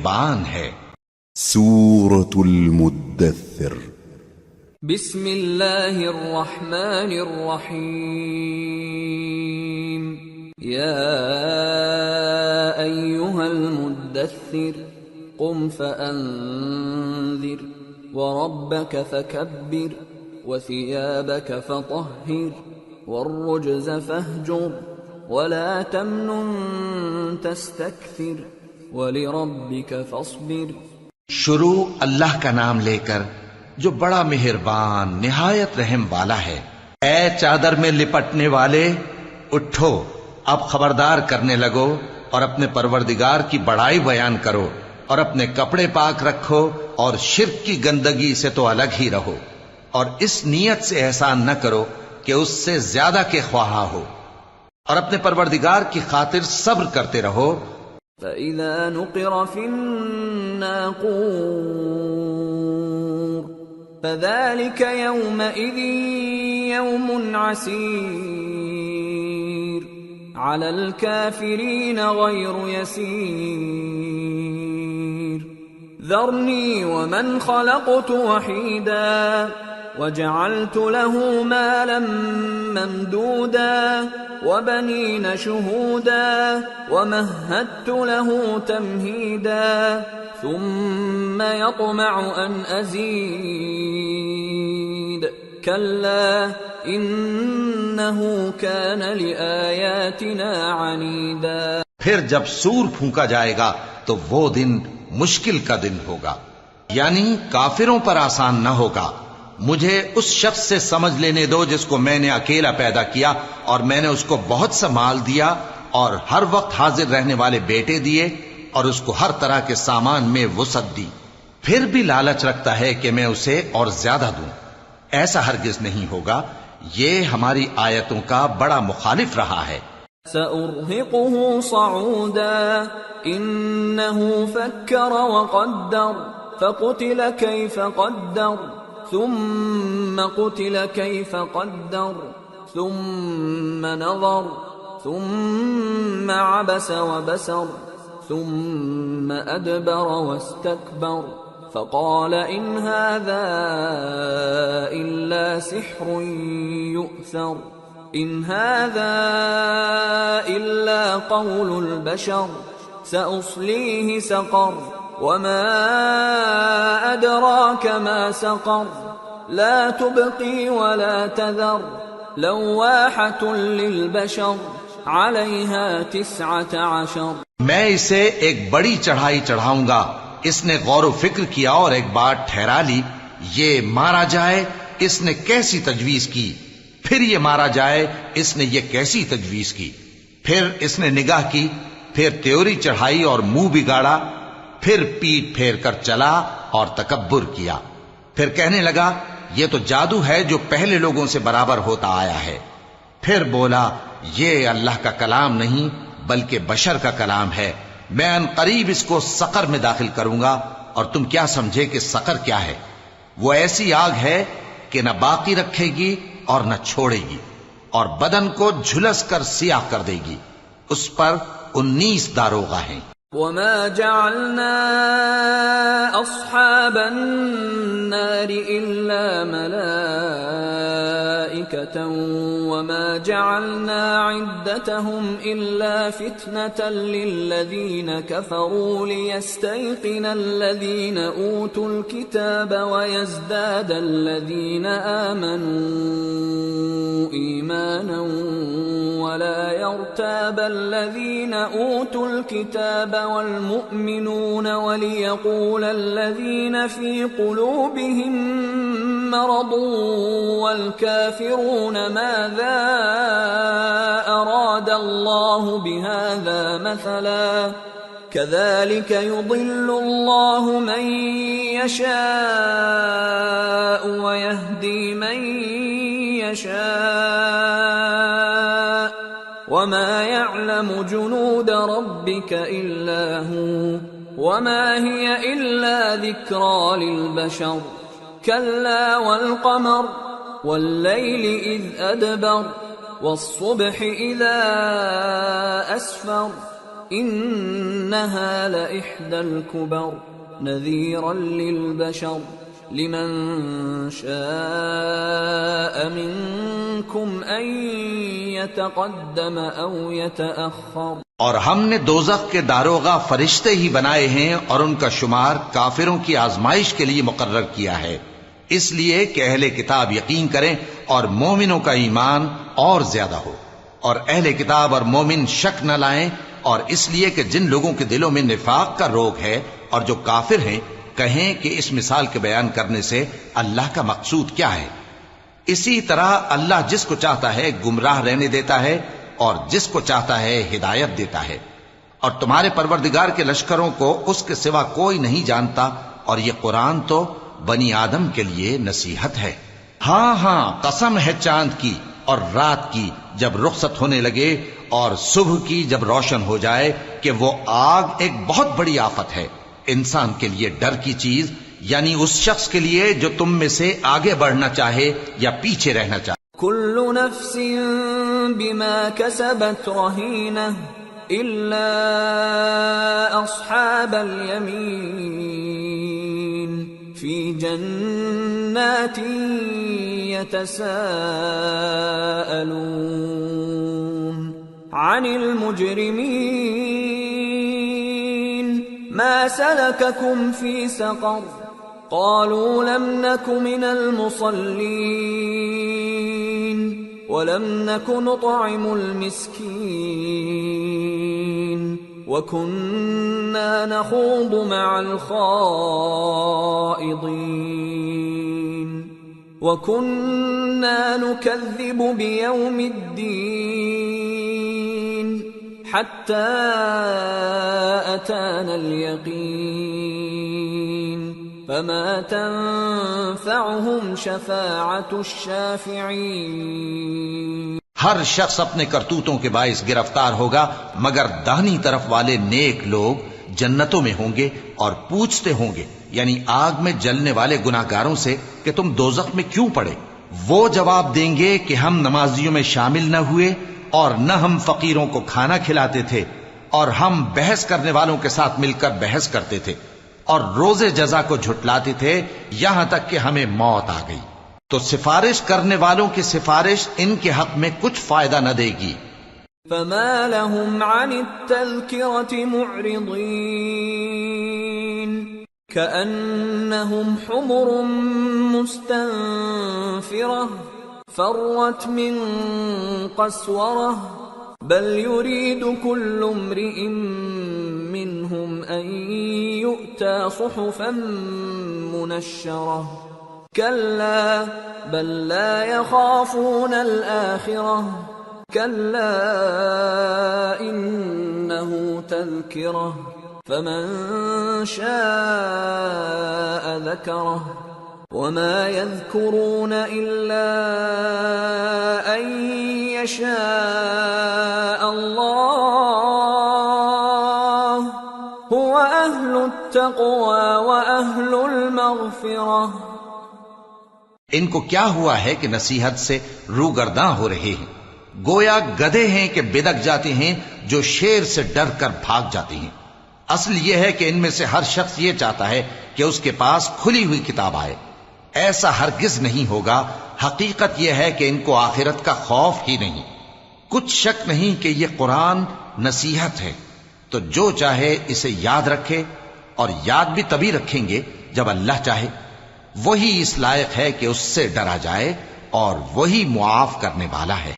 مہربان ہے۔ سورة المدثر بسم اللہ الرحمن الرحیم یا ایہا المدثر قم فانذر وربک فکبر وثيابك فطهر والرجز فاهجر ولا تمنن تستكثر ولربك فاصبر۔ شروع اللہ کا نام لے کر جو بڑا مہربان نہایت رحم والا ہے۔ اے چادر میں لپٹنے والے، اٹھو، اب خبردار کرنے لگو اور اپنے پروردگار کی بڑائی بیان کرو، اور اپنے کپڑے پاک رکھو اور شرک کی گندگی سے تو الگ ہی رہو، اور اس نیت سے احسان نہ کرو کہ اس سے زیادہ کے خواہاں ہو، اور اپنے پروردگار کی خاطر صبر کرتے رہو۔ فَإِذَا نُقِرَ فِي النَّاقُورِ فَذَلِكَ يَوْمَئِذٍ يَوْمٌ عَسِيرٌ عَلَى الْكَافِرِينَ غَيْرُ يَسِيرٌ ذَرْنِي وَمَنْ خَلَقْتُ وَحِيدًا وَجَعَلْتُ لَهُ مَالًا مَمْدُودًا وَبَنِينَ شُهُودًا وَمَهَّدتُّ لَهُ تَمْهِيدًا ثُمَّ يَطْمَعُ أَنْ أَزِيدَ كَلَّا إِنَّهُ كَانَ لِآيَاتِنَا عَنِيدًا۔ پھر جب سور پھونکا جائے گا تو وہ دن مشکل کا دن ہوگا، یعنی کافروں پر آسان نہ ہوگا۔ مجھے اس شخص سے سمجھ لینے دو جس کو میں نے اکیلا پیدا کیا، اور میں نے اس کو بہت سا مال دیا اور ہر وقت حاضر رہنے والے بیٹے دیے، اور اس کو ہر طرح کے سامان میں وسعت دی، پھر بھی لالچ رکھتا ہے کہ میں اسے اور زیادہ دوں۔ ایسا ہرگز نہیں ہوگا، یہ ہماری آیتوں کا بڑا مخالف رہا ہے۔ سأرهقه صعودا إنه فكر وقدر فقتل كيف قدر ثم قتل كيف قدر ثم نظر ثم عبس وبسر ثم أدبر واستكبر فقال إن هذا إلا سحر يؤثر إن هذا إلا قول البشر سأصليه سقر وما أدراك ما سقر لا تبقي ولا تذر لواحة للبشر عليها 19۔ میں اسے ایک بڑی چڑھائی چڑھاؤں گا۔ اس نے غور و فکر کیا اور ایک بات ٹھہرا لی، یہ مارا جائے، اس نے کیسی تجویز کی، پھر یہ مارا جائے، اس نے یہ کیسی تجویز کی، پھر اس نے نگاہ کی، پھر تیوری چڑھائی اور منہ بگاڑا، پھر پیٹ پھیر کر چلا اور تکبر کیا، پھر کہنے لگا یہ تو جادو ہے جو پہلے لوگوں سے برابر ہوتا آیا ہے، پھر بولا یہ اللہ کا کلام نہیں بلکہ بشر کا کلام ہے، میں ان قریب اس کو سقر میں داخل کروں گا، اور تم کیا سمجھے کہ سقر کیا ہے؟ وہ ایسی آگ ہے کہ نہ باقی رکھے گی اور نہ چھوڑے گی، اور بدن کو جھلس کر سیاہ کر دے گی، اس پر 19 داروغہ ہیں۔ وما جعلنا اصحاب النار الا ملائكة وما جعلنا عدتهم الا فتنة للذين كفروا ليستيقن الذين اوتوا الكتاب ويزداد الذين آمنوا ايمانا ولا يرتاب الذين اوتوا الكتاب والمؤمنون وليقول الذين في قلوبهم مرض والكافرون ماذا أراد الله بهذا مثلا كذلك يضل الله من يشاء ويهدي من يشاء وما يعلم جنود ربك إلا هو وما هي إلا ذكرى للبشر كلا والقمر والليل إذ أدبر والصبح إذا أسفر إنها لإحدى الكبر نذيرا للبشر لمن شاء منكم أن يتقدم أو يتأخر. اور ہم نے دوزخ کے داروغہ فرشتے ہی بنائے ہیں اور ان کا شمار کافروں کی آزمائش کے لیے مقرر کیا ہے، اس لیے کہ اہل کتاب یقین کریں اور مومنوں کا ایمان اور زیادہ ہو، اور اہل کتاب اور مومن شک نہ لائیں، اور اس لیے کہ جن لوگوں کے دلوں میں نفاق کا روگ ہے اور جو کافر ہیں کہیں کہ اس مثال کے بیان کرنے سے اللہ کا مقصود کیا ہے. اسی طرح اللہ جس کو چاہتا ہے گمراہ رہنے دیتا ہے اور جس کو چاہتا ہے ہدایت دیتا ہے، اور تمہارے پروردگار کے لشکروں کو اس کے سوا کوئی نہیں جانتا، اور یہ قرآن تو بنی آدم کے لیے نصیحت ہے. ہاں ہاں قسم ہے چاند کی اور رات کی جب رخصت ہونے لگے اور صبح کی جب روشن ہو جائے کہ وہ آگ ایک بہت بڑی آفت ہے، انسان کے لیے ڈر کی چیز، یعنی اس شخص کے لیے جو تم میں سے آگے بڑھنا چاہے یا پیچھے رہنا چاہے. كل نفس بما كسبت رهينة إلا أصحاب اليمين في جنات يتساءلون عن المجرمين ما سلككم في سقر قالوا لم نك من المصلين ولم نك نطعم المسكين وكنا نخوض مع الخائضين وكنا نكذب بيوم الدين حتى أتانا اليقين فما تنفعهم شفاعة الشافعين. ہر شخص اپنے کرتوتوں کے باعث گرفتار ہوگا مگر داہنی طرف والے نیک لوگ جنتوں میں ہوں گے اور پوچھتے ہوں گے، یعنی آگ میں جلنے والے گناہگاروں سے کہ تم دوزخ میں کیوں پڑے. وہ جواب دیں گے کہ ہم نمازیوں میں شامل نہ ہوئے اور نہ ہم فقیروں کو کھانا کھلاتے تھے، اور ہم بحث کرنے والوں کے ساتھ مل کر بحث کرتے تھے اور روز جزا کو جھٹلاتے تھے یہاں تک کہ ہمیں موت آ گئی. تو سفارش کرنے والوں کی سفارش ان کے حق میں کچھ فائدہ نہ دے گی. فما لهم عن التذكرة معرضين كأنهم حمر مستنفرة فرت من قسورة بل يريد كل امرئ منهم أن يؤتى صحفا منشرة كلا بل لا يخافون الآخرة كلا إنه تذكرة فمن شاء ذكره وما يذكرون إلا أن يشاء الله هو أهل التقوى وأهل المغفرة. ان کو کیا ہوا ہے کہ نصیحت سے روگرداں ہو رہے ہیں، گویا گدھے ہیں کہ بدک جاتے ہیں جو شیر سے ڈر کر بھاگ جاتے ہیں. اصل یہ ہے کہ ان میں سے ہر شخص یہ چاہتا ہے کہ اس کے پاس کھلی ہوئی کتاب آئے. ایسا ہرگز نہیں ہوگا. حقیقت یہ ہے کہ ان کو آخرت کا خوف ہی نہیں. کچھ شک نہیں کہ یہ قرآن نصیحت ہے، تو جو چاہے اسے یاد رکھے، اور یاد بھی تبھی رکھیں گے جب اللہ چاہے. وہی اس لائق ہے کہ اس سے ڈرا جائے اور وہی معاف کرنے والا ہے.